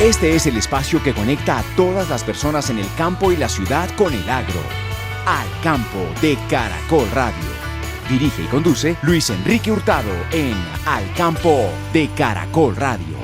Este es el espacio que conecta a todas las personas en el campo y la ciudad con el agro. Al Campo de Caracol Radio. Dirige y conduce Luis Enrique Hurtado en Al Campo de Caracol Radio.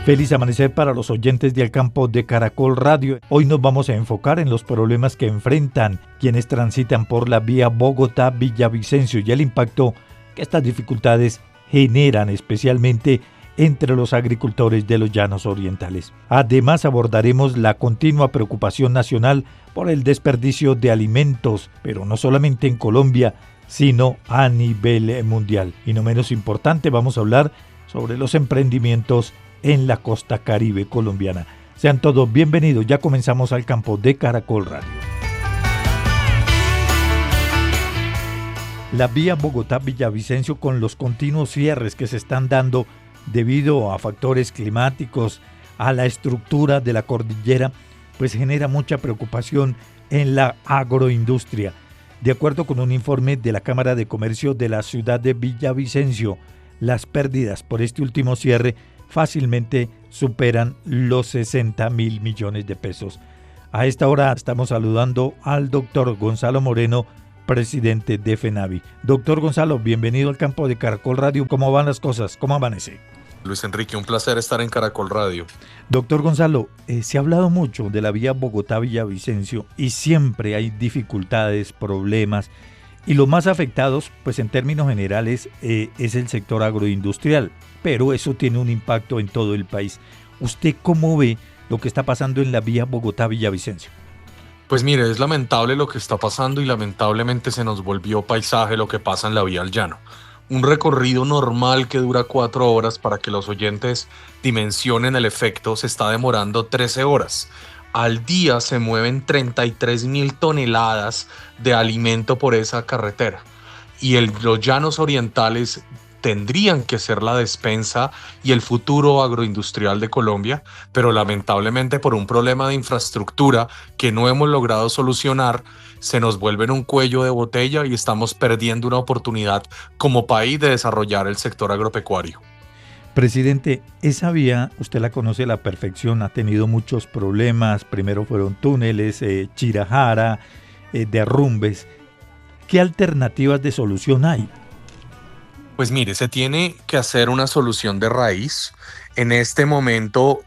Feliz amanecer para los oyentes de Al Campo de Caracol Radio. Hoy nos vamos a enfocar en los problemas que enfrentan quienes transitan por la vía Bogotá-Villavicencio y el impacto que estas dificultades generan especialmente entre los agricultores de los llanos orientales. Además abordaremos la continua preocupación nacional por el desperdicio de alimentos, pero no solamente en Colombia, sino a nivel mundial. Y no menos importante, vamos a hablar sobre los emprendimientos en la costa caribe colombiana. Sean todos bienvenidos, ya comenzamos Al Campo de Caracol Radio. La vía Bogotá-Villavicencio, con los continuos cierres que se están dando debido a factores climáticos, a la estructura de la cordillera, pues genera mucha preocupación en la agroindustria. De acuerdo con un informe de la Cámara de Comercio de la ciudad de Villavicencio, las pérdidas por este último cierre fácilmente superan los 60.000 millones de pesos. A esta hora estamos saludando al doctor Gonzalo Moreno, presidente de FENAVI. Doctor Gonzalo, bienvenido al Campo de Caracol Radio. ¿Cómo van las cosas? ¿Cómo amanece? Luis Enrique, un placer estar en Caracol Radio. Doctor Gonzalo, se ha hablado mucho de la vía Bogotá-Villavicencio y siempre hay dificultades, problemas, y los más afectados, pues en términos generales, es el sector agroindustrial, pero eso tiene un impacto en todo el país. ¿Usted cómo ve lo que está pasando en la vía Bogotá-Villavicencio? Pues mire, es lamentable lo que está pasando y lamentablemente se nos volvió paisaje lo que pasa en la vía al llano. Un recorrido normal que dura 4 horas, para que los oyentes dimensionen el efecto, se está demorando 13 horas. Al día se mueven 33.000 toneladas de alimento por esa carretera. Y los llanos orientales tendrían que ser la despensa y el futuro agroindustrial de Colombia, pero lamentablemente por un problema de infraestructura que no hemos logrado solucionar, se nos vuelve en un cuello de botella y estamos perdiendo una oportunidad como país de desarrollar el sector agropecuario. Presidente, esa vía, usted la conoce a la perfección, ha tenido muchos problemas. Primero fueron túneles, Chirajara, derrumbes. ¿Qué alternativas de solución hay? Pues mire, se tiene que hacer una solución de raíz. En este momento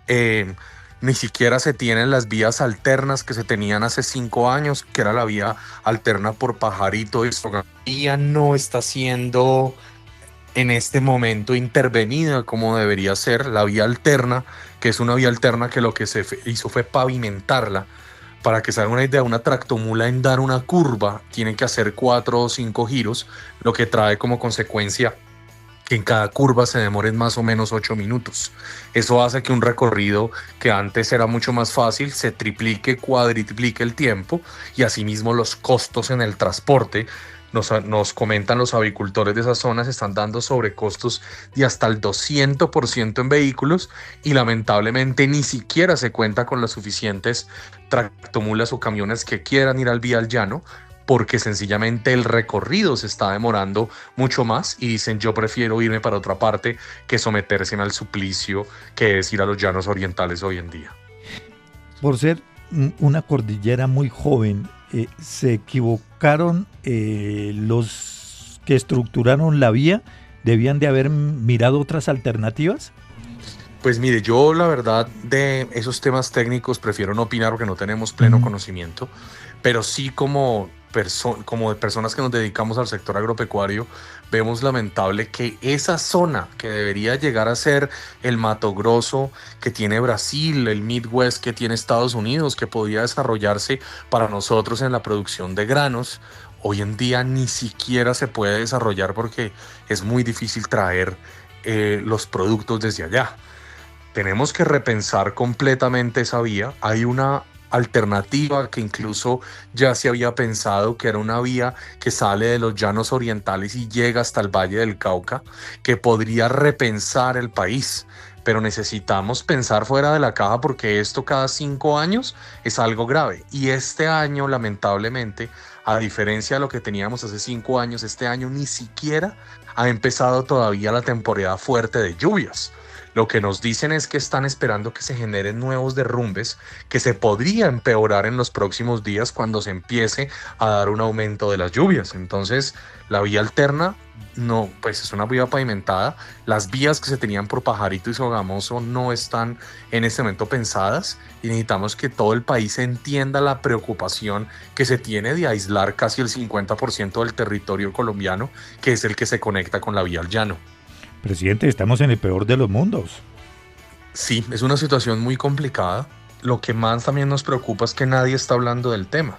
ni siquiera se tienen las vías alternas que se tenían hace 5 años, que era la vía alterna por Pajarito y Sogamoso. La vía no está siendo en este momento intervenida como debería ser. La vía alterna, que es una vía alterna que lo que se hizo fue pavimentarla. Para que se hagan una idea, una tractomula en dar una curva tiene que hacer 4 o 5 giros, lo que trae como consecuencia que en cada curva se demoren más o menos 8 minutos. Eso hace que un recorrido que antes era mucho más fácil se triplique, cuadriplique el tiempo, y asimismo los costos en el transporte. Nos comentan los avicultores de esas zonas, están dando sobrecostos de hasta el 200% en vehículos, y lamentablemente ni siquiera se cuenta con las suficientes tractomulas o camiones que quieran ir al vía al llano, porque sencillamente el recorrido se está demorando mucho más y dicen: yo prefiero irme para otra parte que someterse al suplicio que es ir a los llanos orientales hoy en día. Por ser una cordillera muy joven, ¿se equivocaron los que estructuraron la vía? ¿Debían de haber mirado otras alternativas? Pues mire, yo la verdad de esos temas técnicos prefiero no opinar porque no tenemos pleno conocimiento, pero sí como de personas que nos dedicamos al sector agropecuario, vemos lamentable que esa zona que debería llegar a ser el Mato Grosso que tiene Brasil, el Midwest que tiene Estados Unidos, que podría desarrollarse para nosotros en la producción de granos, hoy en día ni siquiera se puede desarrollar porque es muy difícil traer los productos desde allá. Tenemos que repensar completamente esa vía. Hay una alternativa que incluso ya se había pensado, que era una vía que sale de los llanos orientales y llega hasta el Valle del Cauca, que podría repensar el país. Pero necesitamos pensar fuera de la caja, porque esto cada 5 años es algo grave. Y este año, lamentablemente, a diferencia de lo que teníamos hace 5 años, este año ni siquiera ha empezado todavía la temporada fuerte de lluvias. Lo que nos dicen es que están esperando que se generen nuevos derrumbes que se podría empeorar en los próximos días cuando se empiece a dar un aumento de las lluvias. Entonces, la vía alterna no, pues es una vía pavimentada. Las vías que se tenían por Pajarito y Sogamoso no están en este momento pensadas y necesitamos que todo el país entienda la preocupación que se tiene de aislar casi el 50% del territorio colombiano, que es el que se conecta con la vía al llano. Presidente, estamos en el peor de los mundos. Sí, es una situación muy complicada. Lo que más también nos preocupa es que nadie está hablando del tema.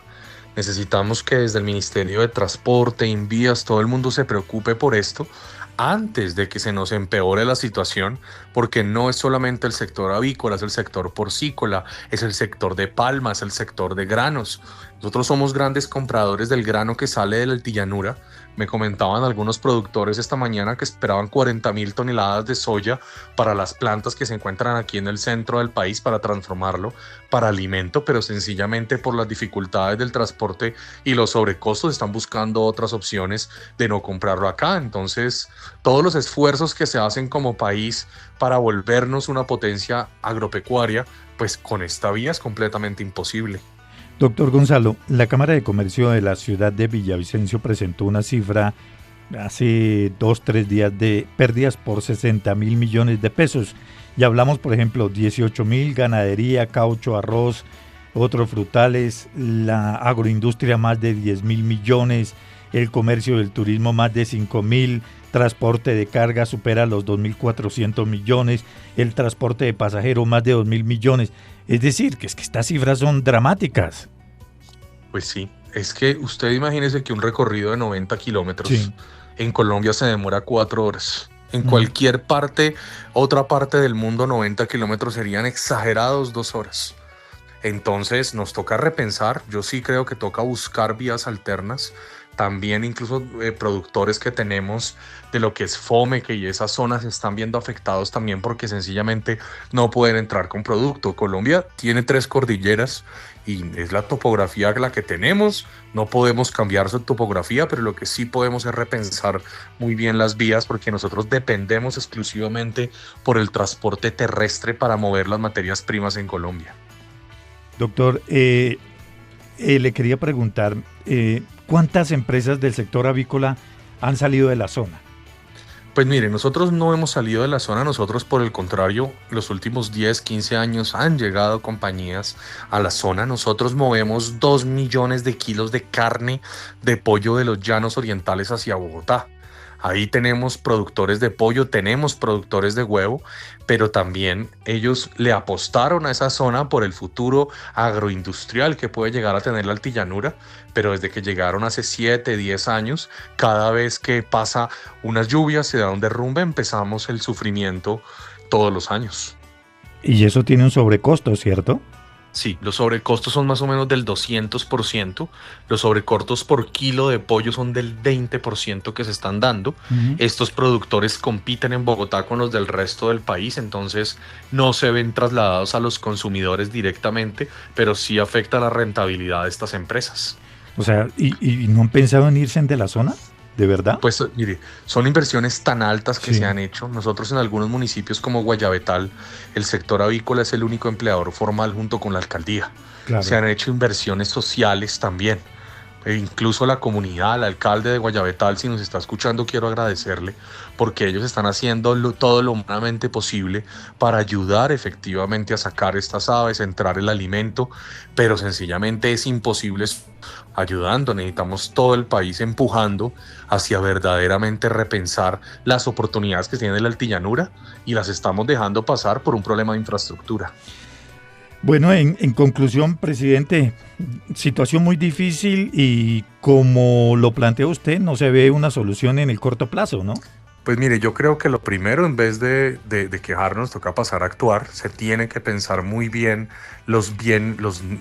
Necesitamos que desde el Ministerio de Transporte, Invías, todo el mundo se preocupe por esto antes de que se nos empeore la situación, porque no es solamente el sector avícola, es el sector porcícola, es el sector de palma, es el sector de granos. Nosotros somos grandes compradores del grano que sale de la altillanura. Me comentaban algunos productores esta mañana que esperaban 40.000 toneladas de soya para las plantas que se encuentran aquí en el centro del país para transformarlo para alimento, pero sencillamente por las dificultades del transporte y los sobrecostos están buscando otras opciones de no comprarlo acá. Entonces, todos los esfuerzos que se hacen como país para volvernos una potencia agropecuaria, pues con esta vía es completamente imposible. Doctor Gonzalo, la Cámara de Comercio de la ciudad de Villavicencio presentó una cifra hace 2-3 días de pérdidas por 60.000 millones de pesos. Y hablamos, por ejemplo, 18.000, ganadería, caucho, arroz, otros frutales, la agroindustria más de 10.000 millones, el comercio del turismo más de 5.000, transporte de carga supera los 2.400 millones, el transporte de pasajeros más de 2.000 millones. Es decir, que estas cifras son dramáticas. Pues sí, es que usted imagínese que un recorrido de 90 kilómetros en Colombia se demora 4 horas. En cualquier parte, otra parte del mundo, 90 kilómetros serían exagerados 2 horas. Entonces nos toca repensar. Yo sí creo que toca buscar vías alternas. También incluso productores que tenemos de lo que es Fomeque y esas zonas se están viendo afectados también porque sencillamente no pueden entrar con producto. Colombia tiene 3 cordilleras y es la topografía la que tenemos. No podemos cambiar su topografía, pero lo que sí podemos es repensar muy bien las vías porque nosotros dependemos exclusivamente por el transporte terrestre para mover las materias primas en Colombia. Doctor, le quería preguntar, ¿cuántas empresas del sector avícola han salido de la zona? Pues mire, nosotros no hemos salido de la zona, nosotros por el contrario, los últimos 10, 15 años han llegado compañías a la zona. Nosotros movemos 2 millones de kilos de carne de pollo de los llanos orientales hacia Bogotá. Ahí tenemos productores de pollo, tenemos productores de huevo, pero también ellos le apostaron a esa zona por el futuro agroindustrial que puede llegar a tener la altillanura, pero desde que llegaron hace 7, 10 años, cada vez que pasa unas lluvias, se da un derrumbe, empezamos el sufrimiento todos los años. Y eso tiene un sobrecosto, ¿cierto? Sí, los sobrecostos son más o menos del 200%, los sobrecostos por kilo de pollo son del 20% que se están dando. Estos productores compiten en Bogotá con los del resto del país, entonces no se ven trasladados a los consumidores directamente, pero sí afecta la rentabilidad de estas empresas. O sea, ¿y no han pensado en irse de la zona? ¿De verdad? Pues mire, son inversiones tan altas que se han hecho. Nosotros en algunos municipios como Guayabetal, el sector avícola es el único empleador formal junto con la alcaldía. Claro. Se han hecho inversiones sociales también. E incluso la comunidad, el alcalde de Guayabetal, si nos está escuchando, quiero agradecerle porque ellos están haciendo todo lo humanamente posible para ayudar efectivamente a sacar estas aves, a entrar el alimento, pero sencillamente es imposible ayudando. Necesitamos todo el país empujando hacia verdaderamente repensar las oportunidades que tiene la altillanura y las estamos dejando pasar por un problema de infraestructura. Bueno, en conclusión, presidente, situación muy difícil y como lo plantea usted, no se ve una solución en el corto plazo, ¿no? Pues mire, yo creo que lo primero, en vez de quejarnos, toca pasar a actuar. Se tiene que pensar muy bien los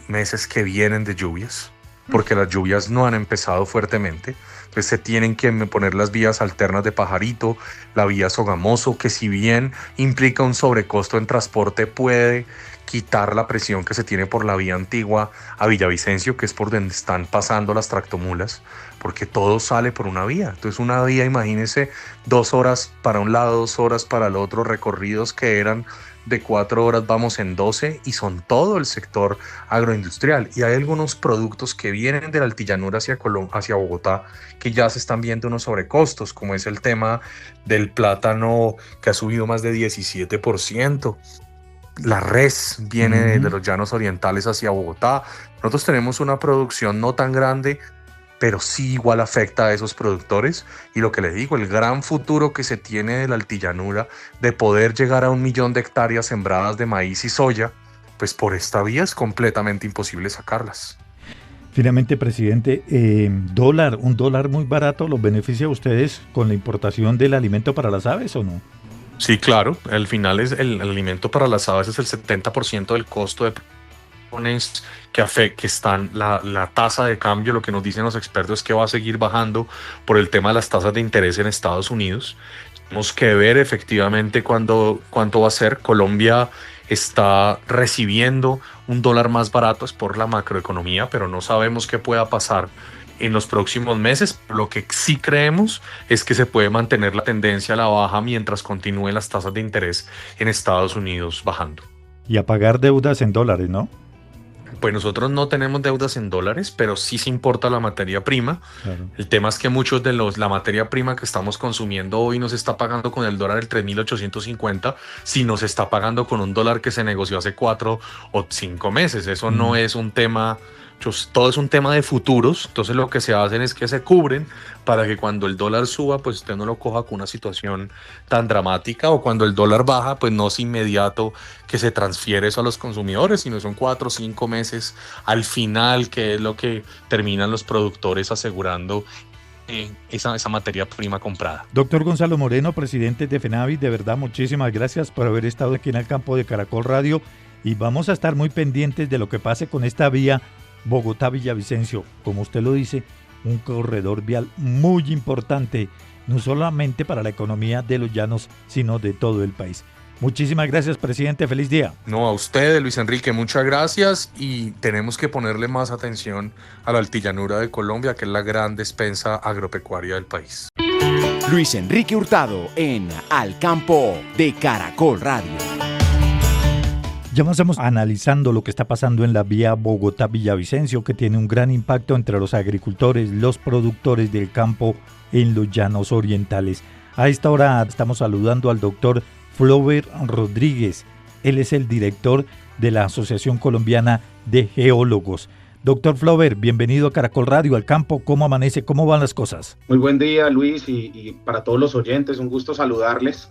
meses que vienen de lluvias, porque las lluvias no han empezado fuertemente. Entonces se tienen que poner las vías alternas de Pajarito, la vía Sogamoso, que si bien implica un sobrecosto en transporte, puede quitar la presión que se tiene por la vía antigua a Villavicencio, que es por donde están pasando las tractomulas, porque todo sale por una vía. Entonces una vía, imagínense, 2 horas para un lado, 2 horas para el otro, recorridos que eran de 4 horas, vamos en 12, y son todo el sector agroindustrial. Y hay algunos productos que vienen de la altillanura hacia Bogotá que ya se están viendo unos sobrecostos, como es el tema del plátano, que ha subido más de 17%. La res viene de los llanos orientales hacia Bogotá. Nosotros tenemos una producción no tan grande, pero sí igual afecta a esos productores. Y lo que les digo, el gran futuro que se tiene de la altillanura, de poder llegar a 1 millón de hectáreas sembradas de maíz y soya, pues por esta vía es completamente imposible sacarlas. Finalmente, presidente, un dólar muy barato, ¿los beneficia a ustedes con la importación del alimento para las aves o no? Sí, claro, al final es el alimento para las aves es el 70% del costo de que están la tasa de cambio. Lo que nos dicen los expertos es que va a seguir bajando por el tema de las tasas de interés en Estados Unidos. Tenemos que ver efectivamente cuánto va a ser. Colombia está recibiendo un dólar más barato, es por la macroeconomía, pero no sabemos qué pueda pasar en los próximos meses. Lo que sí creemos es que se puede mantener la tendencia a la baja mientras continúen las tasas de interés en Estados Unidos bajando. Y a pagar deudas en dólares, ¿no? Pues nosotros no tenemos deudas en dólares, pero sí se importa la materia prima. Claro. El tema es que muchos de la materia prima que estamos consumiendo hoy no se está pagando con el dólar el 3.850, sino se está pagando con un dólar que se negoció hace 4 o 5 meses. Eso no es un tema... Todo es un tema de futuros. Entonces lo que se hacen es que se cubren para que cuando el dólar suba, pues usted no lo coja con una situación tan dramática, o cuando el dólar baja, pues no es inmediato que se transfiere eso a los consumidores, sino son 4 o 5 meses al final, que es lo que terminan los productores asegurando esa materia prima comprada. Doctor Gonzalo Moreno, presidente de FENAVI, de verdad muchísimas gracias por haber estado aquí en el campo de Caracol Radio, y vamos a estar muy pendientes de lo que pase con esta vía Bogotá-Villavicencio. Como usted lo dice, un corredor vial muy importante, no solamente para la economía de los llanos, sino de todo el país. Muchísimas gracias, presidente. Feliz día. No, a usted, Luis Enrique, muchas gracias, y tenemos que ponerle más atención a la altillanura de Colombia, que es la gran despensa agropecuaria del país. Luis Enrique Hurtado en Al Campo de Caracol Radio. Ya estamos analizando lo que está pasando en la vía Bogotá-Villavicencio, que tiene un gran impacto entre los agricultores, los productores del campo en los llanos orientales. A esta hora estamos saludando al doctor Flover Rodríguez. Él es el director de la Asociación Colombiana de Geólogos. Doctor Flover, bienvenido a Caracol Radio, Al Campo. ¿Cómo amanece? ¿Cómo van las cosas? Muy buen día, Luis, y para todos los oyentes, un gusto saludarles.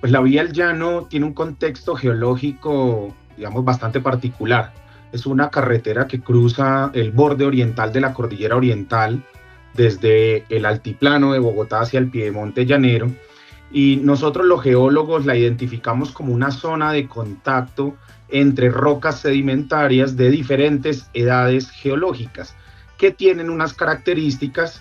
Pues la vía del llano tiene un contexto geológico, digamos, bastante particular. Es una carretera que cruza el borde oriental de la cordillera oriental, desde el altiplano de Bogotá hacia el piedemonte llanero, y nosotros los geólogos la identificamos como una zona de contacto entre rocas sedimentarias de diferentes edades geológicas, que tienen unas características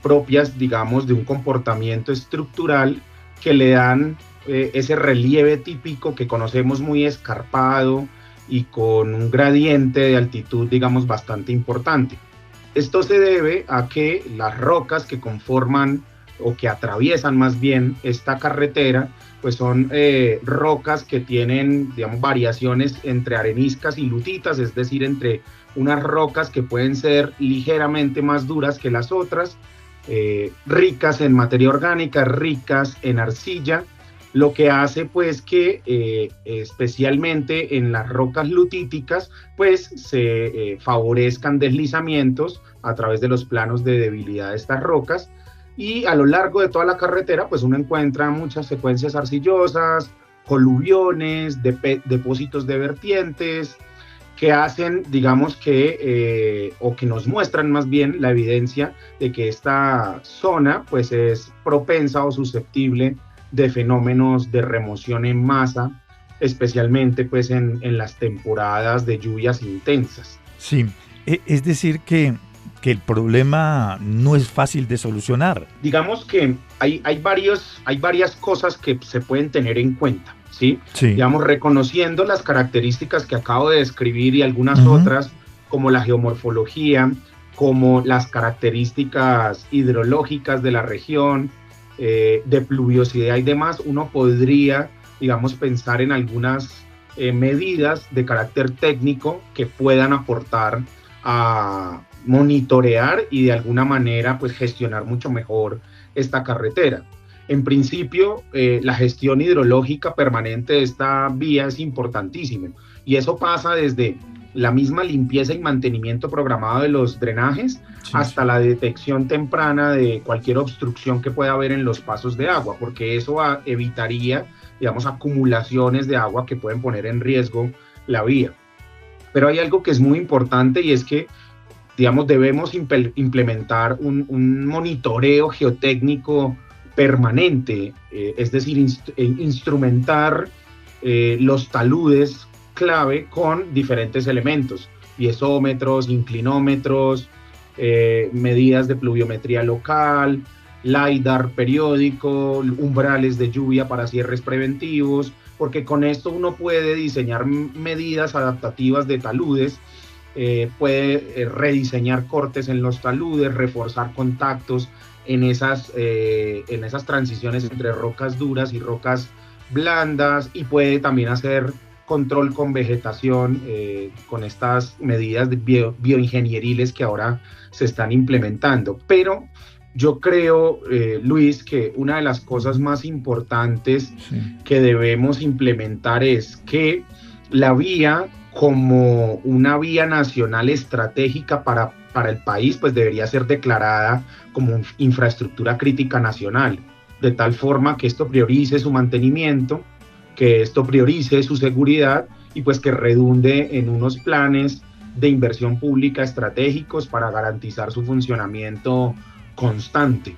propias, digamos, de un comportamiento estructural que le dan ese relieve típico que conocemos, muy escarpado y con un gradiente de altitud, digamos, bastante importante. Esto se debe a que las rocas que conforman o que atraviesan más bien esta carretera, pues son rocas que tienen, digamos, variaciones entre areniscas y lutitas, es decir, entre unas rocas que pueden ser ligeramente más duras que las otras, ricas en materia orgánica, ricas en arcilla, lo que hace pues que especialmente en las rocas lutíticas pues se favorezcan deslizamientos a través de los planos de debilidad de estas rocas, y a lo largo de toda la carretera pues uno encuentra muchas secuencias arcillosas, coluviones, depósitos de vertientes, que hacen, digamos que, o que nos muestran más bien la evidencia de que esta zona pues es propensa o susceptible de fenómenos de remoción en masa, especialmente pues en las temporadas de lluvias intensas. Sí, es decir que el problema no es fácil de solucionar. Digamos que hay varias cosas que se pueden tener en cuenta, ¿sí? Sí. Digamos, reconociendo las características que acabo de describir y algunas otras, como la geomorfología, como las características hidrológicas de la región, de pluviosidad y demás, uno podría, digamos, pensar en algunas medidas de carácter técnico que puedan aportar a monitorear y de alguna manera pues gestionar mucho mejor esta carretera. En principio, la gestión hidrológica permanente de esta vía es importantísima y eso pasa desde la misma limpieza y mantenimiento programado de los drenajes hasta la detección temprana de cualquier obstrucción que pueda haber en los pasos de agua, porque eso evitaría, digamos, acumulaciones de agua que pueden poner en riesgo la vía. Pero hay algo que es muy importante y es que, digamos, debemos implementar un monitoreo geotécnico permanente, es decir, instrumentar los taludes clave con diferentes elementos, piezómetros, inclinómetros, medidas de pluviometría local, LiDAR periódico, umbrales de lluvia para cierres preventivos, porque con esto uno puede diseñar medidas adaptativas de taludes, puede rediseñar cortes en los taludes, reforzar contactos en esas transiciones entre rocas duras y rocas blandas, y puede también hacer control con vegetación, con estas medidas bioingenieriles que ahora se están implementando. Pero yo creo, Luis, que una de las cosas más importantes que debemos implementar es que la vía, como una vía nacional estratégica para el país, pues debería ser declarada como infraestructura crítica nacional, de tal forma que esto priorice su mantenimiento, que esto priorice su seguridad y pues que redunde en unos planes de inversión pública estratégicos para garantizar su funcionamiento constante.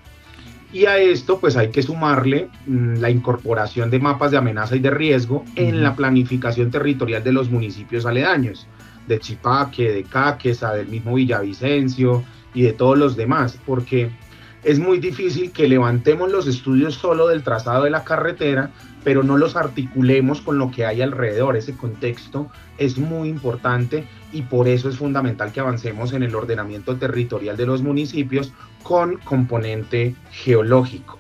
Y a esto pues hay que sumarle la incorporación de mapas de amenaza y de riesgo en la planificación territorial de los municipios aledaños, de Chipaque, de Caquesa, del mismo Villavicencio y de todos los demás, porque es muy difícil que levantemos los estudios solo del trazado de la carretera, pero no los articulemos con lo que hay alrededor. Ese contexto es muy importante y por eso es fundamental que avancemos en el ordenamiento territorial de los municipios con componente geológico.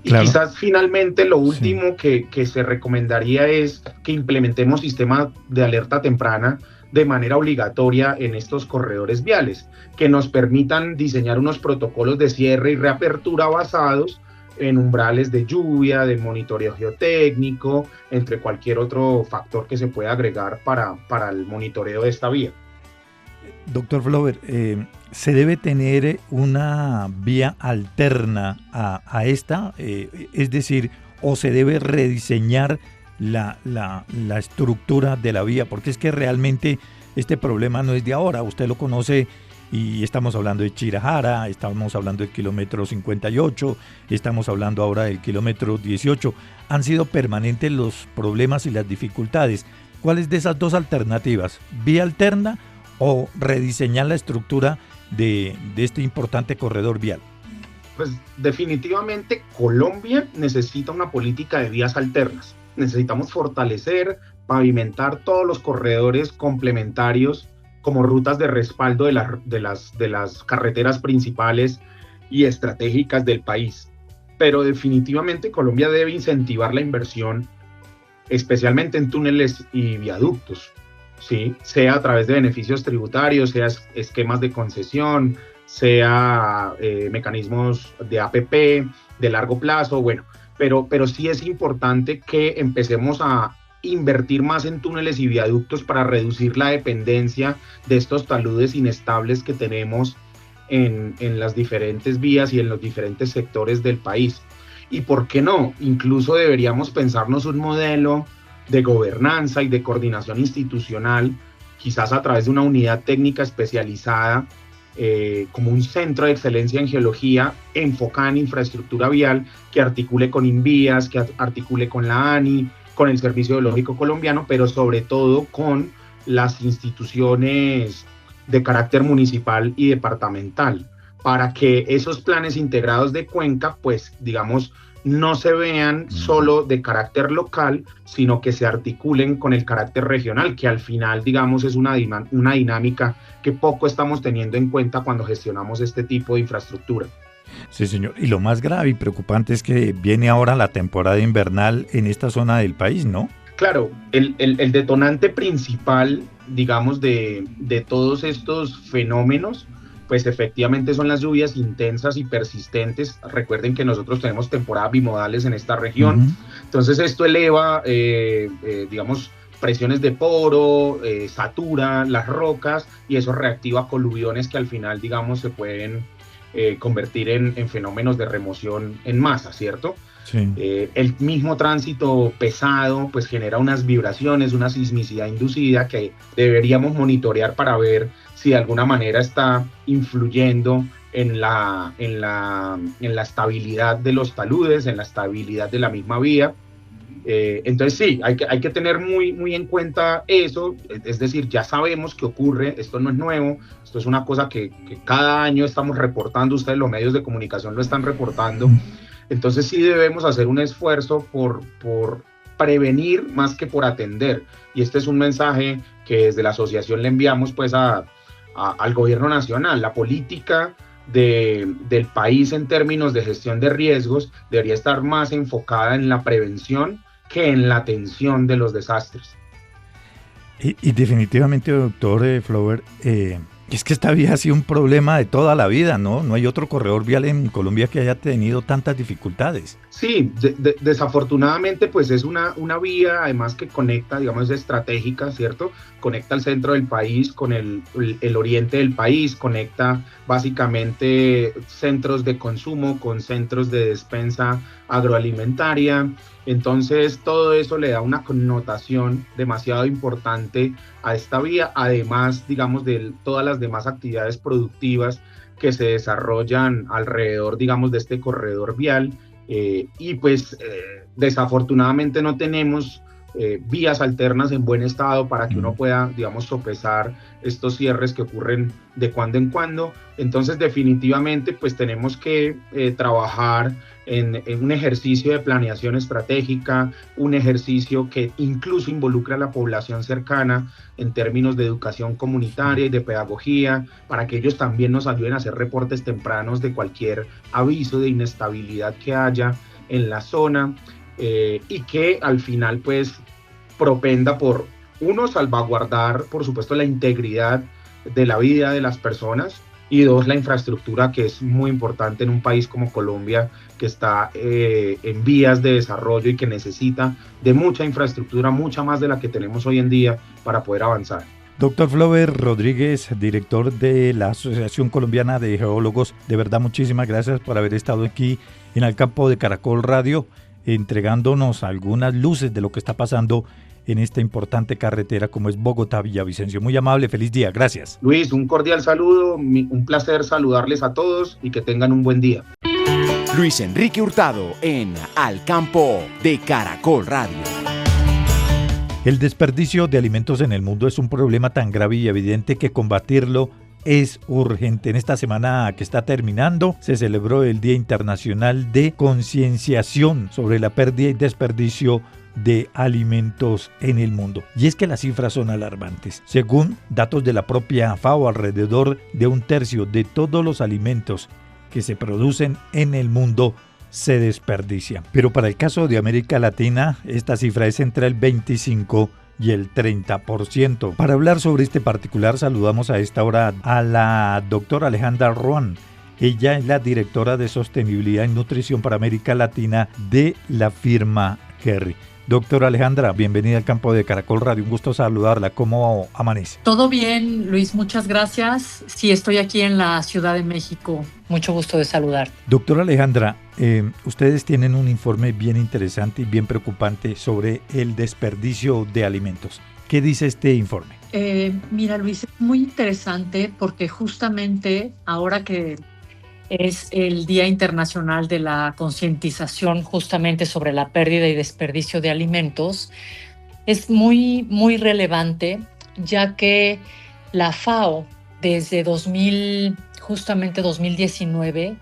Y claro, quizás finalmente lo último que se recomendaría es que implementemos sistemas de alerta temprana de manera obligatoria en estos corredores viales, que nos permitan diseñar unos protocolos de cierre y reapertura basados en umbrales de lluvia, de monitoreo geotécnico, entre cualquier otro factor que se pueda agregar para el monitoreo de esta vía. Doctor Flover, ¿se debe tener una vía alterna a esta? Es decir, ¿o se debe rediseñar la estructura de la vía? Porque es que realmente este problema no es de ahora, usted lo conoce. Y estamos hablando de Chirajara, estamos hablando del kilómetro 58, estamos hablando ahora del kilómetro 18. Han sido permanentes los problemas y las dificultades. ¿Cuáles de esas dos alternativas? ¿Vía alterna o rediseñar la estructura de este importante corredor vial? Pues definitivamente Colombia necesita una política de vías alternas. Necesitamos fortalecer, pavimentar todos los corredores complementarios como rutas de respaldo de las carreteras principales y estratégicas del país. Pero definitivamente Colombia debe incentivar la inversión, especialmente en túneles y viaductos, ¿sí? Sea a través de beneficios tributarios, sea esquemas de concesión, sea mecanismos de APP de largo plazo, bueno, pero sí es importante que empecemos a invertir más en túneles y viaductos para reducir la dependencia de estos taludes inestables que tenemos en las diferentes vías y en los diferentes sectores del país. Y por qué no, incluso deberíamos pensarnos un modelo de gobernanza y de coordinación institucional, quizás a través de una unidad técnica especializada, como un centro de excelencia en geología enfocada en infraestructura vial, que articule con Invías, que articule con la ANI, con el Servicio Geológico Colombiano, pero sobre todo con las instituciones de carácter municipal y departamental, para que esos planes integrados de cuenca, pues digamos, no se vean solo de carácter local, sino que se articulen con el carácter regional, que al final, digamos, es una dinámica que poco estamos teniendo en cuenta cuando gestionamos este tipo de infraestructura. Sí, señor. Y lo más grave y preocupante es que viene ahora la temporada invernal en esta zona del país, ¿no? Claro, el detonante principal, digamos, de todos estos fenómenos, pues efectivamente son las lluvias intensas y persistentes. Recuerden que nosotros tenemos temporadas bimodales en esta región. Entonces esto eleva, digamos, presiones de poro, satura las rocas y eso reactiva coluviones que al final, digamos, se pueden convertir en fenómenos de remoción en masa, ¿cierto? Sí. El mismo tránsito pesado pues genera unas vibraciones, una sismicidad inducida que deberíamos monitorear para ver si de alguna manera está influyendo en la estabilidad de los taludes, en la estabilidad de la misma vía. Entonces sí, hay que tener muy en cuenta eso, es decir, ya sabemos que ocurre, esto no es nuevo, esto es una cosa que cada año estamos reportando, ustedes los medios de comunicación lo están reportando, entonces sí debemos hacer un esfuerzo por prevenir más que por atender, y este es un mensaje que desde la asociación le enviamos pues al gobierno nacional. La política del país en términos de gestión de riesgos debería estar más enfocada en la prevención que en la atención de los desastres. Y definitivamente, doctor Flower, es que esta vía ha sido un problema de toda la vida, ¿no? No hay otro corredor vial en Colombia que haya tenido tantas dificultades. Sí, desafortunadamente pues es una vía además que conecta, digamos, es estratégica, ¿cierto? Conecta el centro del país con el oriente del país, conecta básicamente centros de consumo con centros de despensa agroalimentaria. Entonces todo eso le da una connotación demasiado importante a esta vía, además, digamos, de todas las demás actividades productivas que se desarrollan alrededor, digamos, de este corredor vial. Y pues desafortunadamente no tenemos vías alternas en buen estado para que uno pueda, digamos, sopesar estos cierres que ocurren de cuando en cuando. Entonces definitivamente pues tenemos que trabajar en un ejercicio de planeación estratégica, un ejercicio que incluso involucra a la población cercana en términos de educación comunitaria y de pedagogía, para que ellos también nos ayuden a hacer reportes tempranos de cualquier aviso de inestabilidad que haya en la zona, y que al final pues propenda por, uno, salvaguardar por supuesto la integridad de la vida de las personas, y dos, la infraestructura, que es muy importante en un país como Colombia, que está en vías de desarrollo y que necesita de mucha infraestructura, mucha más de la que tenemos hoy en día para poder avanzar. Doctor Flower Rodríguez, director de la Asociación Colombiana de Geólogos, de verdad muchísimas gracias por haber estado aquí en el campo de Caracol Radio, entregándonos algunas luces de lo que está pasando en esta importante carretera como es Bogotá-Villavicencio. Muy amable, feliz día, gracias. Luis, un cordial saludo, un placer saludarles a todos y que tengan un buen día. Luis Enrique Hurtado en Al Campo de Caracol Radio. El desperdicio de alimentos en el mundo es un problema tan grave y evidente que combatirlo es urgente. En esta semana que está terminando se celebró el Día Internacional de Concienciación sobre la pérdida y desperdicio de alimentos en el mundo. Y es que las cifras son alarmantes. Según datos de la propia FAO, alrededor de un tercio de todos los alimentos que se producen en el mundo se desperdician. Pero para el caso de América Latina, esta cifra es entre el 25% y el 30%. Para hablar sobre este particular, saludamos a esta hora a la doctora Alejandra Ruan. Ella es la directora de Sostenibilidad y Nutrición para América Latina de la firma Kerry. Doctora Alejandra, bienvenida al campo de Caracol Radio, un gusto saludarla. ¿Cómo amanece? Todo bien, Luis, muchas gracias. Sí, estoy aquí en la Ciudad de México. Mucho gusto de saludar. Doctora Alejandra, ustedes tienen un informe bien interesante y bien preocupante sobre el desperdicio de alimentos. ¿Qué dice este informe? Mira, Luis, es muy interesante porque justamente ahora que es el Día Internacional de la Concientización justamente sobre la pérdida y desperdicio de alimentos, es muy relevante, ya que la FAO desde 2019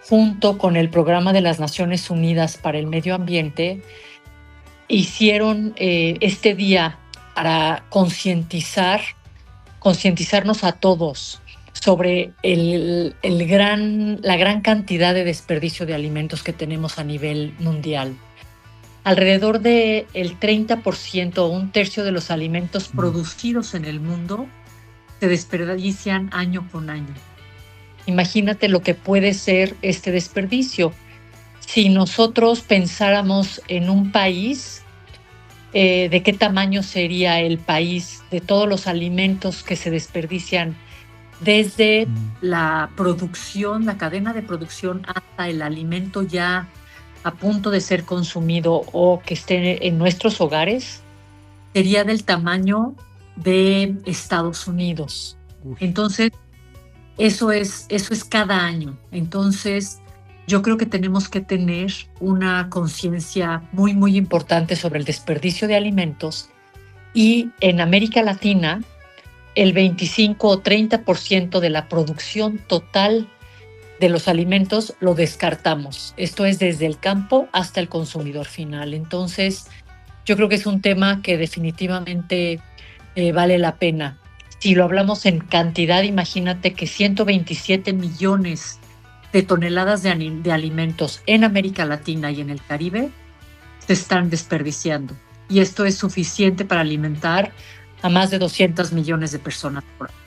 junto con el Programa de las Naciones Unidas para el Medio Ambiente, hicieron este día para concientizarnos a todos sobre la gran cantidad de desperdicio de alimentos que tenemos a nivel mundial. Alrededor del 30% o un tercio de los alimentos producidos en el mundo se desperdician año con año. Imagínate lo que puede ser este desperdicio. Si nosotros pensáramos en un país, ¿de qué tamaño sería el país de todos los alimentos que se desperdician desde la producción, la cadena de producción, hasta el alimento ya a punto de ser consumido o que esté en nuestros hogares? Sería del tamaño de Estados Unidos. Entonces, eso es cada año. Entonces, yo creo que tenemos que tener una conciencia muy, muy importante sobre el desperdicio de alimentos, y en América Latina, el 25 o 30% de la producción total de los alimentos lo descartamos. Esto es desde el campo hasta el consumidor final. Entonces, yo creo que es un tema que definitivamente vale la pena. Si lo hablamos en cantidad, imagínate que 127 millones de toneladas de alimentos en América Latina y en el Caribe se están desperdiciando. Y esto es suficiente para alimentar a más de 200 millones de personas por año.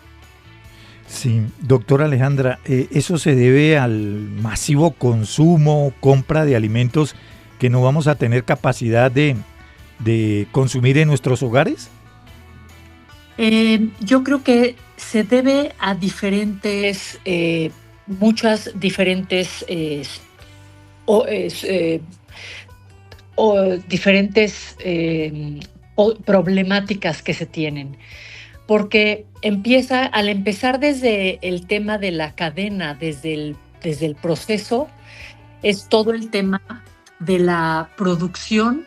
Sí, doctora Alejandra, ¿eso se debe al masivo consumo, compra de alimentos que no vamos a tener capacidad de consumir en nuestros hogares? Yo creo que se debe a muchas diferentes problemáticas que se tienen. Porque al empezar desde el tema de la cadena, desde el proceso, es todo el tema de la producción,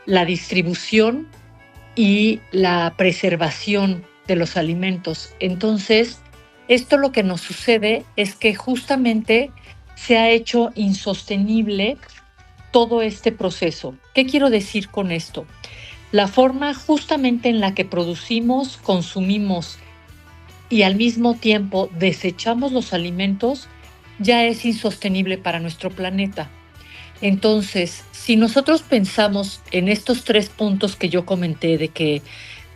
la distribución y la preservación de los alimentos. Entonces, esto lo que nos sucede es que justamente se ha hecho insostenible todo este proceso. ¿Qué quiero decir con esto? La forma justamente en la que producimos, consumimos y al mismo tiempo desechamos los alimentos ya es insostenible para nuestro planeta. Entonces, si nosotros pensamos en estos 3 puntos que yo comenté, de que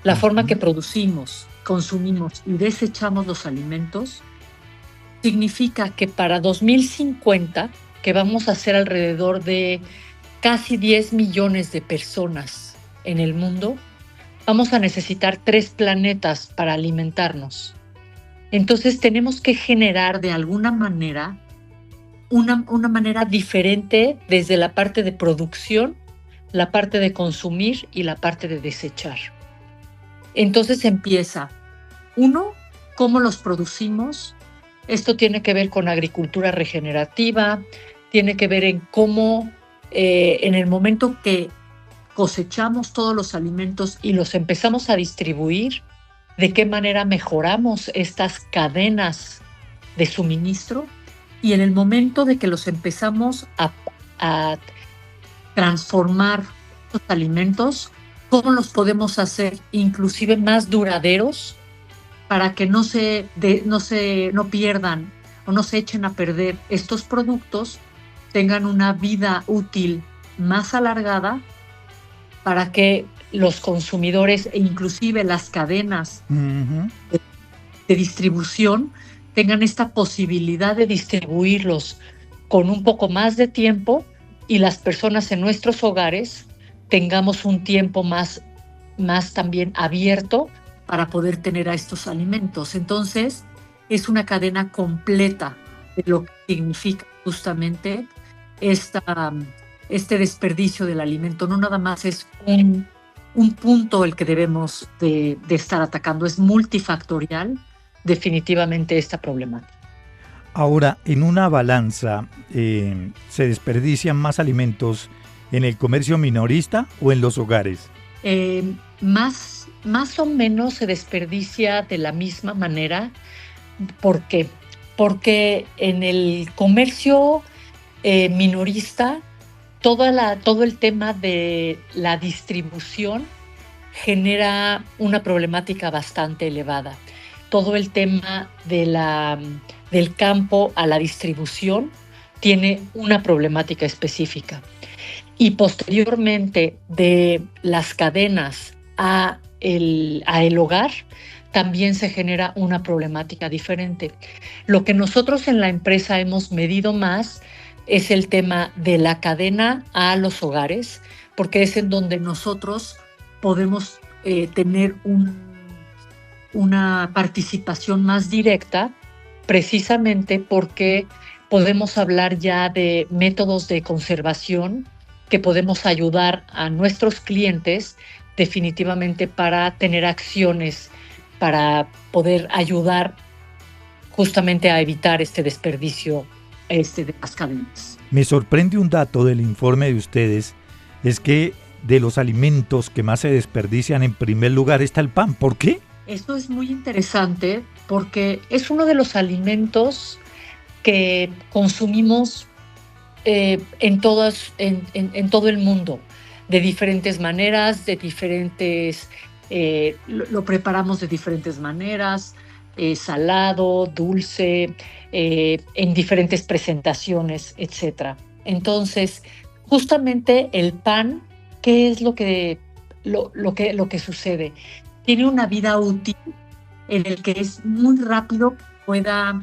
la forma que producimos, consumimos y desechamos los alimentos, significa que para 2050, que vamos a ser alrededor de casi 10 millones de personas en el mundo, vamos a necesitar 3 planetas para alimentarnos. Entonces tenemos que generar de alguna manera una manera diferente desde la parte de producción, la parte de consumir y la parte de desechar. Entonces empieza, 1, cómo los producimos. Esto tiene que ver con agricultura regenerativa, tiene que ver en cómo en el momento que cosechamos todos los alimentos y los empezamos a distribuir, de qué manera mejoramos estas cadenas de suministro, y en el momento de que los empezamos a transformar los alimentos, cómo los podemos hacer inclusive más duraderos para que no pierdan o no se echen a perder estos productos, tengan una vida útil más alargada, para que los consumidores e inclusive las cadenas de distribución tengan esta posibilidad de distribuirlos con un poco más de tiempo, y las personas en nuestros hogares tengamos un tiempo más también abierto para poder tener a estos alimentos. Entonces, es una cadena completa de lo que significa justamente este desperdicio del alimento. No nada más es un punto el que debemos de estar atacando, es multifactorial definitivamente esta problemática. Ahora, en una balanza, ¿se desperdician más alimentos en el comercio minorista o en los hogares? Más o menos se desperdicia de la misma manera. ¿Por qué? porque en el comercio minorista todo el tema de la distribución genera una problemática bastante elevada. Todo el tema del campo a la distribución tiene una problemática específica. Y posteriormente de las cadenas a el hogar, también se genera una problemática diferente. Lo que nosotros en la empresa hemos medido más es el tema de la cadena a los hogares, porque es en donde nosotros podemos tener una participación más directa, precisamente porque podemos hablar ya de métodos de conservación que podemos ayudar a nuestros clientes definitivamente para tener acciones para poder ayudar justamente a evitar este desperdicio de las cadenas. Me sorprende un dato del informe de ustedes, es que de los alimentos que más se desperdician en primer lugar está el pan. ¿Por qué? Esto es muy interesante porque es uno de los alimentos que consumimos en todo el mundo, de diferentes maneras, lo preparamos de diferentes maneras, salado, dulce, en diferentes presentaciones, etc. Entonces, justamente el pan, ¿qué es lo que sucede? Tiene una vida útil en el que es muy rápido que pueda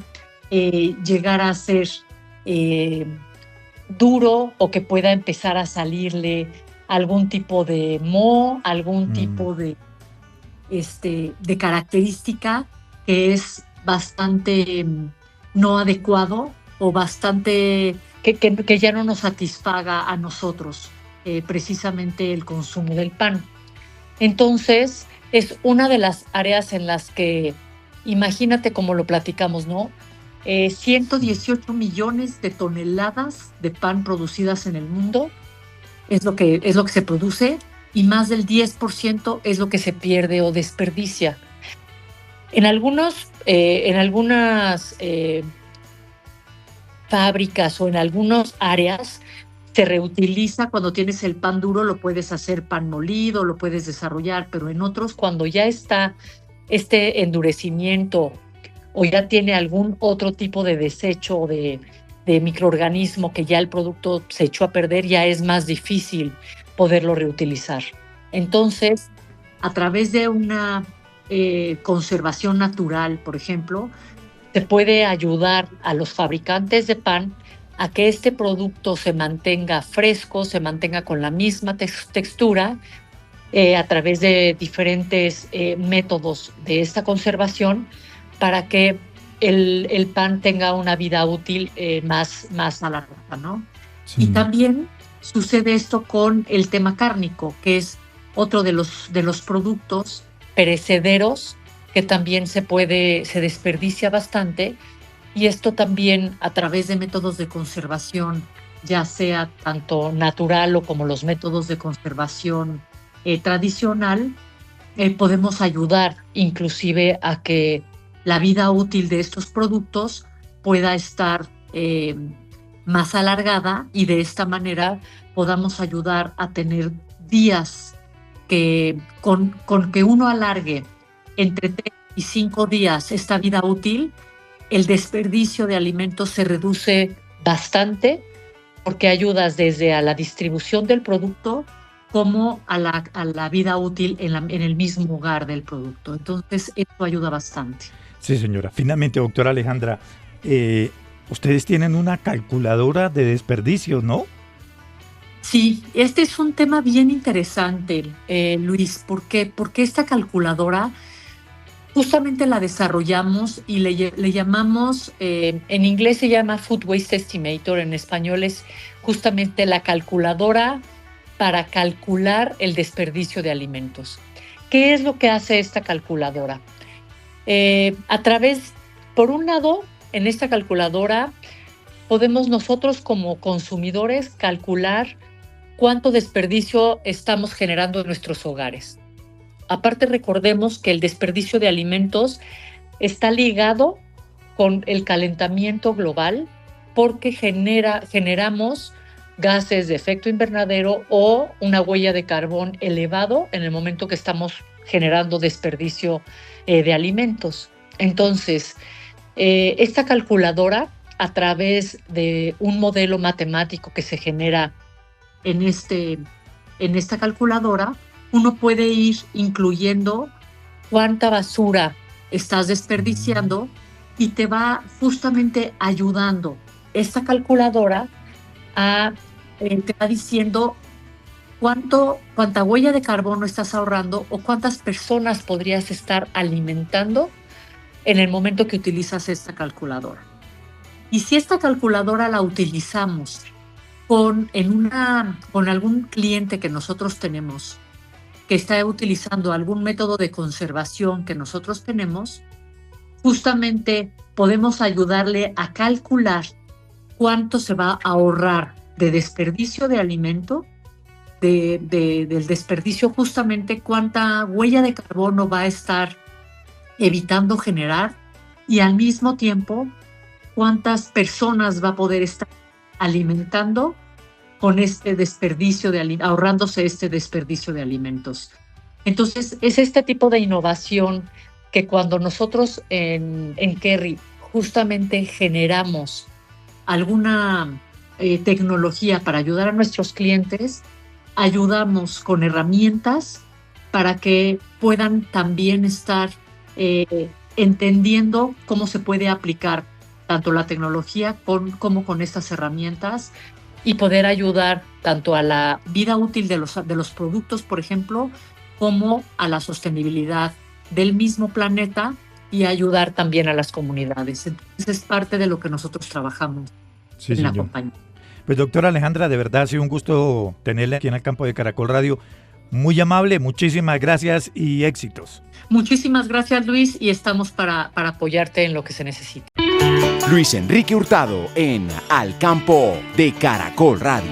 llegar a ser duro o que pueda empezar a salirle algún tipo de moho, algún tipo de característica que es bastante no adecuado o bastante que ya no nos satisfaga a nosotros precisamente el consumo del pan. Entonces, es una de las áreas en las que, imagínate como lo platicamos, ¿no? 118 millones de toneladas de pan producidas en el mundo es lo que se produce, y más del 10% es lo que se pierde o desperdicia. En algunas fábricas o en algunas áreas se reutiliza. Cuando tienes el pan duro lo puedes hacer pan molido, lo puedes desarrollar, pero en otros, cuando ya está este endurecimiento o ya tiene algún otro tipo de desecho o de microorganismo que ya el producto se echó a perder, ya es más difícil poderlo reutilizar. Entonces, a través de una conservación natural, por ejemplo, se puede ayudar a los fabricantes de pan a que este producto se mantenga fresco, se mantenga con la misma textura, a través de diferentes métodos de esta conservación, para que el pan tenga una vida útil más alargada, ¿no? Sí. Y también sucede esto con el tema cárnico, que es otro de los productos perecederos que también se desperdicia bastante, y esto también a través de métodos de conservación, ya sea tanto natural o como los métodos de conservación tradicional, podemos ayudar inclusive a que la vida útil de estos productos pueda estar más alargada, y de esta manera podamos ayudar a tener días que con que uno alargue entre 3 y 5 días esta vida útil, el desperdicio de alimentos se reduce bastante, porque ayudas desde a la distribución del producto como a la vida útil en el mismo hogar del producto. Entonces, esto ayuda bastante. Sí, señora. Finalmente, doctora Alejandra, ustedes tienen una calculadora de desperdicios, ¿no? Sí, este es un tema bien interesante, Luis. ¿Por qué? Porque esta calculadora justamente la desarrollamos y le llamamos, en inglés se llama Food Waste Estimator, en español es justamente la calculadora para calcular el desperdicio de alimentos. ¿Qué es lo que hace esta calculadora? Por un lado, en esta calculadora podemos nosotros como consumidores calcular cuánto desperdicio estamos generando en nuestros hogares. Aparte, recordemos que el desperdicio de alimentos está ligado con el calentamiento global porque generamos gases de efecto invernadero o una huella de carbón elevado en el momento que estamos generando desperdicio de alimentos. Entonces, esta calculadora, a través de un modelo matemático que se genera en esta calculadora, uno puede ir incluyendo cuánta basura estás desperdiciando y te va justamente ayudando esta calculadora te va diciendo cuánta huella de carbono estás ahorrando o cuántas personas podrías estar alimentando en el momento que utilizas esta calculadora. Y si esta calculadora la utilizamos con algún cliente que nosotros tenemos, que está utilizando algún método de conservación que nosotros tenemos, justamente podemos ayudarle a calcular cuánto se va a ahorrar de desperdicio de alimento, del desperdicio, justamente cuánta huella de carbono va a estar evitando generar y al mismo tiempo cuántas personas va a poder estar alimentando con este desperdicio ahorrándose este desperdicio de alimentos. Entonces, es este tipo de innovación que cuando nosotros en Kerry justamente generamos alguna tecnología para ayudar a nuestros clientes, ayudamos con herramientas para que puedan también estar entendiendo cómo se puede aplicar tanto la tecnología como con estas herramientas y poder ayudar tanto a la vida útil de los productos, por ejemplo, como a la sostenibilidad del mismo planeta y ayudar también a las comunidades. Entonces es parte de lo que nosotros trabajamos en la compañía. Pues doctora Alejandra, de verdad ha sido un gusto tenerla aquí en el campo de Caracol Radio. Muy amable, muchísimas gracias y éxitos. Muchísimas gracias, Luis, y estamos para apoyarte en lo que se necesite. Luis Enrique Hurtado en Al Campo de Caracol Radio.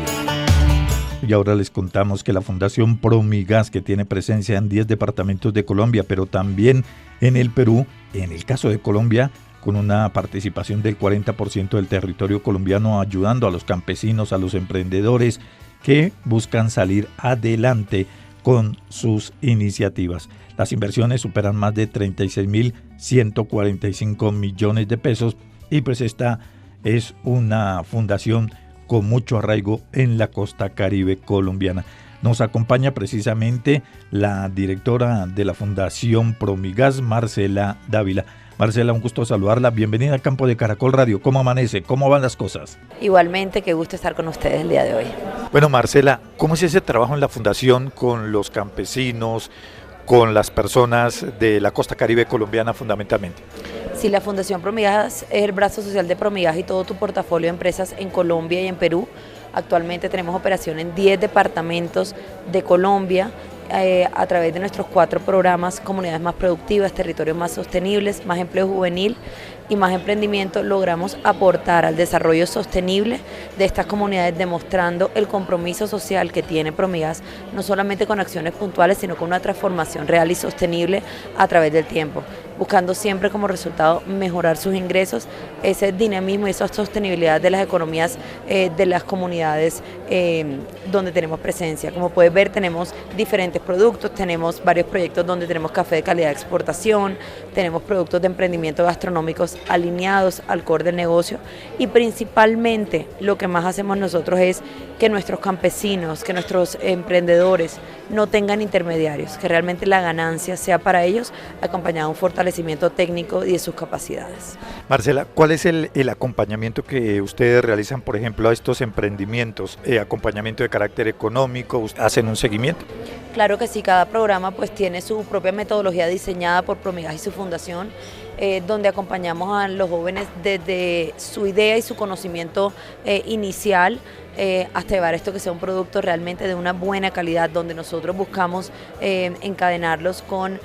Y ahora les contamos que la Fundación Promigas, que tiene presencia en 10 departamentos de Colombia, pero también en el Perú, en el caso de Colombia, con una participación del 40% del territorio colombiano, ayudando a los campesinos, a los emprendedores que buscan salir adelante con sus iniciativas. Las inversiones superan más de 36.145 millones de pesos y pues esta es una fundación con mucho arraigo en la costa caribe colombiana. Nos acompaña precisamente la directora de la Fundación Promigas, Marcela Dávila. Marcela, un gusto saludarla. Bienvenida al campo de Caracol Radio. ¿Cómo amanece? ¿Cómo van las cosas? Igualmente, qué gusto estar con ustedes el día de hoy. Bueno, Marcela, ¿cómo es ese trabajo en la Fundación con los campesinos, con las personas de la costa caribe colombiana fundamentalmente? Sí, la Fundación Promigas es el brazo social de Promigas y todo tu portafolio de empresas en Colombia y en Perú. Actualmente tenemos operación en 10 departamentos de Colombia a través de nuestros 4 programas: Comunidades Más Productivas, Territorios Más Sostenibles, Más Empleo Juvenil y Más Emprendimiento. Logramos aportar al desarrollo sostenible de estas comunidades, demostrando el compromiso social que tiene Promigas, no solamente con acciones puntuales, sino con una transformación real y sostenible a través del tiempo, buscando siempre como resultado mejorar sus ingresos, ese dinamismo y esa sostenibilidad de las economías de las comunidades donde tenemos presencia. Como puedes ver, tenemos diferentes productos, tenemos varios proyectos donde tenemos café de calidad de exportación, tenemos productos de emprendimiento gastronómicos alineados al core del negocio, y principalmente lo que más hacemos nosotros es que nuestros campesinos, que nuestros emprendedores no tengan intermediarios, que realmente la ganancia sea para ellos, acompañado de un fortalecimiento técnico y de sus capacidades. Marcela, ¿cuál es el acompañamiento que ustedes realizan, por ejemplo, a estos emprendimientos? ¿Acompañamiento de carácter económico? ¿Hacen un seguimiento? Claro que sí, cada programa pues tiene su propia metodología diseñada por Promigas y su fundación, donde acompañamos a los jóvenes desde su idea y su conocimiento inicial hasta llevar esto que sea un producto realmente de una buena calidad, donde nosotros buscamos encadenarlos con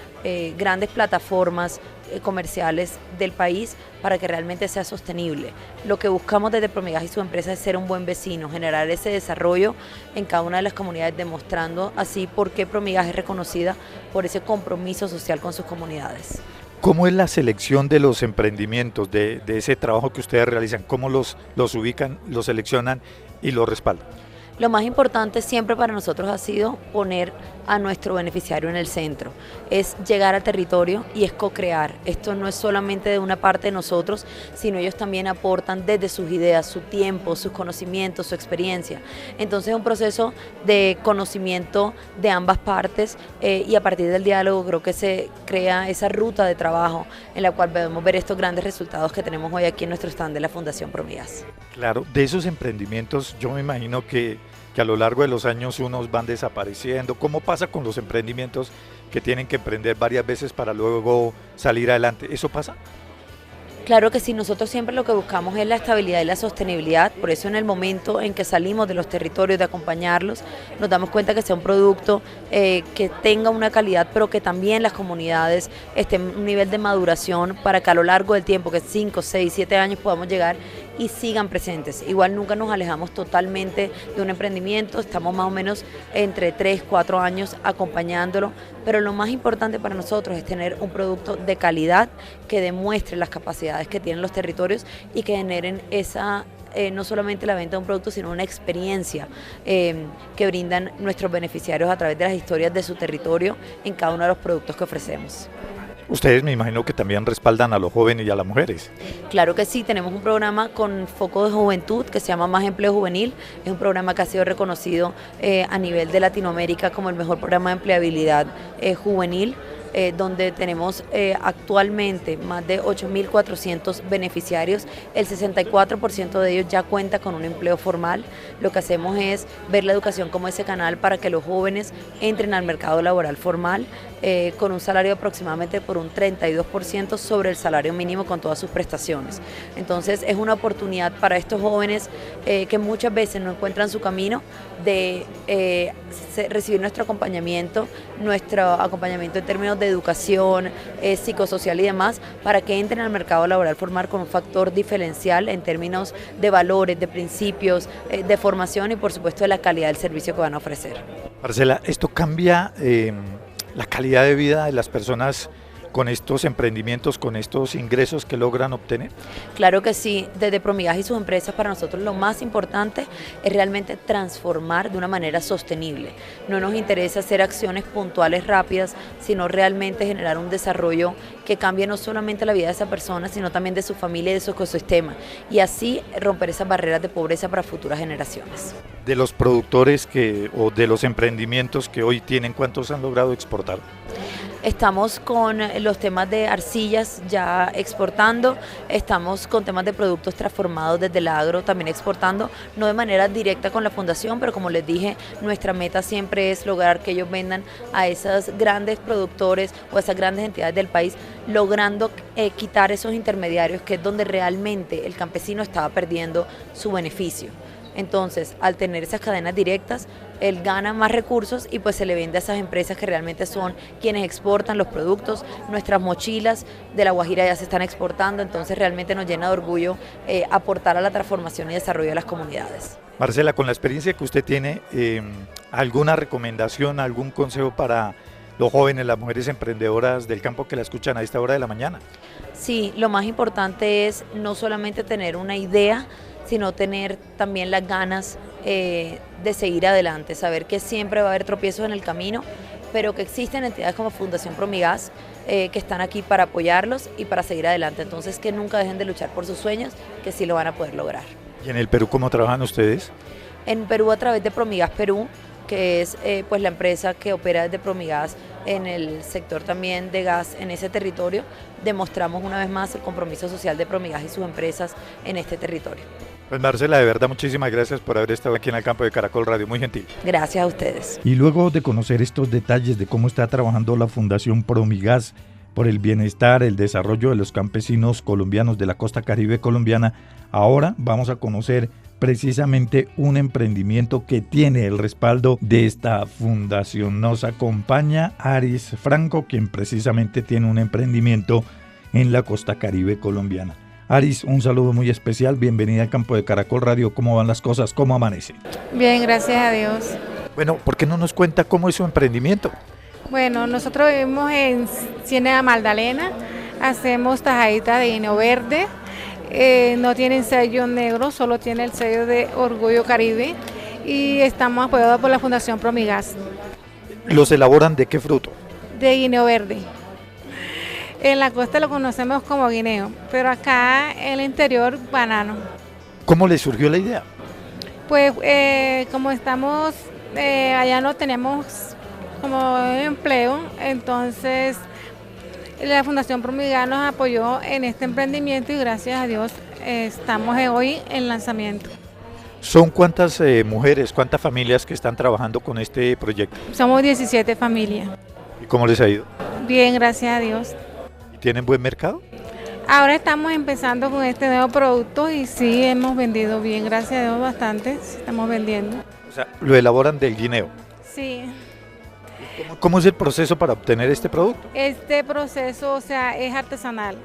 grandes plataformas comerciales del país para que realmente sea sostenible. Lo que buscamos desde Promigas y su empresa es ser un buen vecino, generar ese desarrollo en cada una de las comunidades, demostrando así por qué Promigas es reconocida por ese compromiso social con sus comunidades. ¿Cómo es la selección de los emprendimientos, de ese trabajo que ustedes realizan? ¿Cómo los ubican, los seleccionan y los respaldan? Lo más importante siempre para nosotros ha sido poner a nuestro beneficiario en el centro, es llegar al territorio y es co-crear. Esto no es solamente de una parte de nosotros, sino ellos también aportan desde sus ideas, su tiempo, sus conocimientos, su experiencia. Entonces es un proceso de conocimiento de ambas partes y a partir del diálogo creo que se crea esa ruta de trabajo en la cual podemos ver estos grandes resultados que tenemos hoy aquí en nuestro stand de la Fundación Promigas. Claro, de esos emprendimientos yo me imagino que a lo largo de los años unos van desapareciendo. ¿Cómo pasa con los emprendimientos que tienen que emprender varias veces para luego salir adelante? ¿Eso pasa? Claro que sí, nosotros siempre lo que buscamos es la estabilidad y la sostenibilidad, por eso en el momento en que salimos de los territorios de acompañarlos, nos damos cuenta que sea un producto que tenga una calidad, pero que también las comunidades estén en un nivel de maduración para que a lo largo del tiempo, que 5, 6, 7 años podamos llegar y sigan presentes. Igual nunca nos alejamos totalmente de un emprendimiento, estamos más o menos entre 3, 4 años acompañándolo, pero lo más importante para nosotros es tener un producto de calidad que demuestre las capacidades que tienen los territorios y que generen esa no solamente la venta de un producto, sino una experiencia que brindan nuestros beneficiarios a través de las historias de su territorio en cada uno de los productos que ofrecemos. Ustedes me imagino que también respaldan a los jóvenes y a las mujeres. Claro que sí, tenemos un programa con foco de juventud que se llama Más Empleo Juvenil. Es un programa que ha sido reconocido a nivel de Latinoamérica como el mejor programa de empleabilidad juvenil. Donde tenemos actualmente más de 8.400 beneficiarios, el 64% de ellos ya cuenta con un empleo formal. Lo que hacemos es ver la educación como ese canal para que los jóvenes entren al mercado laboral formal con un salario aproximadamente por un 32% sobre el salario mínimo con todas sus prestaciones. Entonces es una oportunidad para estos jóvenes que muchas veces no encuentran su camino de recibir nuestro acompañamiento en términos de educación, psicosocial y demás, para que entren al mercado laboral formal con un factor diferencial en términos de valores, de principios, de formación y por supuesto de la calidad del servicio que van a ofrecer. Marcela, ¿esto cambia la calidad de vida de las personas con estos emprendimientos, con estos ingresos que logran obtener? Claro que sí, desde Promigas y sus empresas para nosotros lo más importante es realmente transformar de una manera sostenible. No nos interesa hacer acciones puntuales rápidas, sino realmente generar un desarrollo que cambie no solamente la vida de esa persona, sino también de su familia y de su ecosistema, y así romper esas barreras de pobreza para futuras generaciones. De los productores o de los emprendimientos que hoy tienen, ¿cuántos han logrado exportar? Estamos con los temas de arcillas ya exportando, estamos con temas de productos transformados desde el agro también exportando, no de manera directa con la fundación, pero como les dije, nuestra meta siempre es lograr que ellos vendan a esos grandes productores o a esas grandes entidades del país, logrando quitar esos intermediarios, que es donde realmente el campesino estaba perdiendo su beneficio. Entonces, al tener esas cadenas directas, él gana más recursos y pues se le vende a esas empresas que realmente son quienes exportan los productos. Nuestras mochilas de La Guajira ya se están exportando, entonces realmente nos llena de orgullo aportar a la transformación y desarrollo de las comunidades. Marcela, con la experiencia que usted tiene, ¿alguna recomendación, algún consejo para los jóvenes, las mujeres emprendedoras del campo que la escuchan a esta hora de la mañana? Sí, lo más importante es no solamente tener una idea, sino tener también las ganas de seguir adelante, saber que siempre va a haber tropiezos en el camino, pero que existen entidades como Fundación Promigas que están aquí para apoyarlos y para seguir adelante, entonces que nunca dejen de luchar por sus sueños, que sí lo van a poder lograr. ¿Y en el Perú cómo trabajan ustedes? En Perú a través de Promigas Perú, que es pues la empresa que opera desde Promigas en el sector también de gas en ese territorio, demostramos una vez más el compromiso social de Promigas y sus empresas en este territorio. Pues Marcela, de verdad muchísimas gracias por haber estado aquí en el campo de Caracol Radio, muy gentil. Gracias a ustedes. Y luego de conocer estos detalles de cómo está trabajando la Fundación Promigas por el bienestar, el desarrollo de los campesinos colombianos de la costa caribe colombiana, ahora vamos a conocer precisamente un emprendimiento que tiene el respaldo de esta fundación. Nos acompaña Aris Franco, quien precisamente tiene un emprendimiento en la costa caribe colombiana. Aris, un saludo muy especial, bienvenida al campo de Caracol Radio. ¿Cómo van las cosas? ¿Cómo amanece? Bien, gracias a Dios. Bueno, ¿por qué no nos cuenta cómo es su emprendimiento? Bueno, nosotros vivimos en Ciénaga Magdalena, Hacemos tajaditas de guineo verde, no tienen sello negro, solo tiene el sello de Orgullo Caribe y estamos apoyados por la Fundación Promigas. ¿Los elaboran de qué fruto? De guineo verde. En la costa lo conocemos como guineo, pero acá en el interior banano. ¿Cómo le surgió la idea? Pues como estamos, allá no tenemos como empleo, entonces la Fundación Promigas nos apoyó en este emprendimiento y gracias a Dios estamos hoy en lanzamiento. ¿Son cuántas mujeres, cuántas familias que están trabajando con este proyecto? Somos 17 familias. ¿Y cómo les ha ido? Bien, gracias a Dios. ¿Y tienen buen mercado? Ahora estamos empezando con este nuevo producto y sí, hemos vendido bien, gracias a Dios, bastante, sí, estamos vendiendo. O sea, lo elaboran del guineo. Sí. ¿Cómo es el proceso para obtener este producto? Este proceso, o sea, es artesanal.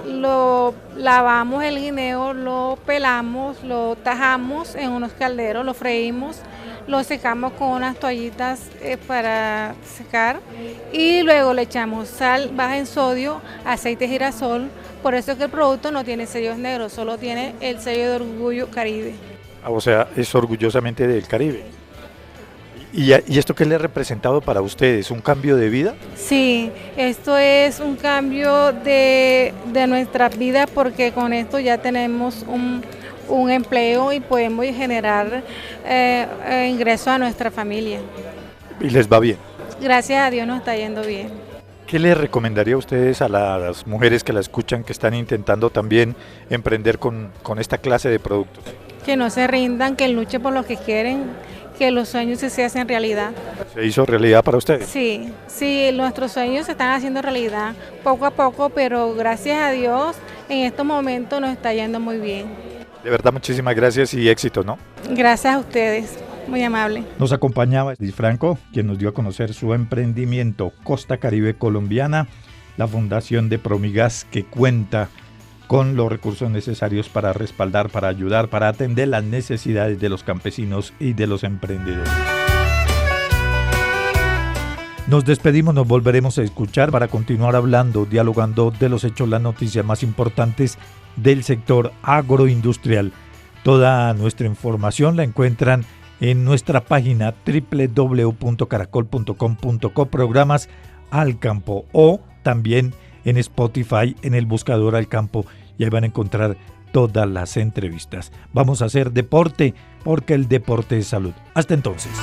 Lo lavamos el guineo, lo pelamos, lo tajamos en unos calderos, lo freímos, lo secamos con unas toallitas para secar y luego le echamos sal baja en sodio, aceite de girasol. Por eso es que el producto no tiene sellos negros, solo tiene el sello de Orgullo Caribe. O sea, es orgullosamente del Caribe. ¿Y esto qué le ha representado para ustedes? ¿Un cambio de vida? Sí, esto es un cambio de nuestra vida porque con esto ya tenemos un empleo y podemos generar ingresos a nuestra familia. ¿Y les va bien? Gracias a Dios nos está yendo bien. ¿Qué les recomendaría a ustedes a las mujeres que la escuchan, que están intentando también emprender con esta clase de productos? Que no se rindan, que luchen por lo que quieren, que los sueños se hacen realidad. ¿Se hizo realidad para ustedes? Sí, sí, nuestros sueños se están haciendo realidad poco a poco, pero gracias a Dios en estos momentos nos está yendo muy bien. De verdad, muchísimas gracias y éxito, ¿no? Gracias a ustedes, muy amable. Nos acompañaba Edith Franco, quien nos dio a conocer su emprendimiento Costa Caribe Colombiana, la fundación de Promigas que cuenta con los recursos necesarios para respaldar, para ayudar, para atender las necesidades de los campesinos y de los emprendedores. Nos despedimos, nos volveremos a escuchar para continuar hablando, dialogando de los hechos, las noticias más importantes del sector agroindustrial. Toda nuestra información la encuentran en nuestra página www.caracol.com.co, programas Al Campo, o también en Spotify, en el buscador Al Campo, y ahí van a encontrar todas las entrevistas. Vamos a hacer deporte, porque el deporte es salud. Hasta entonces.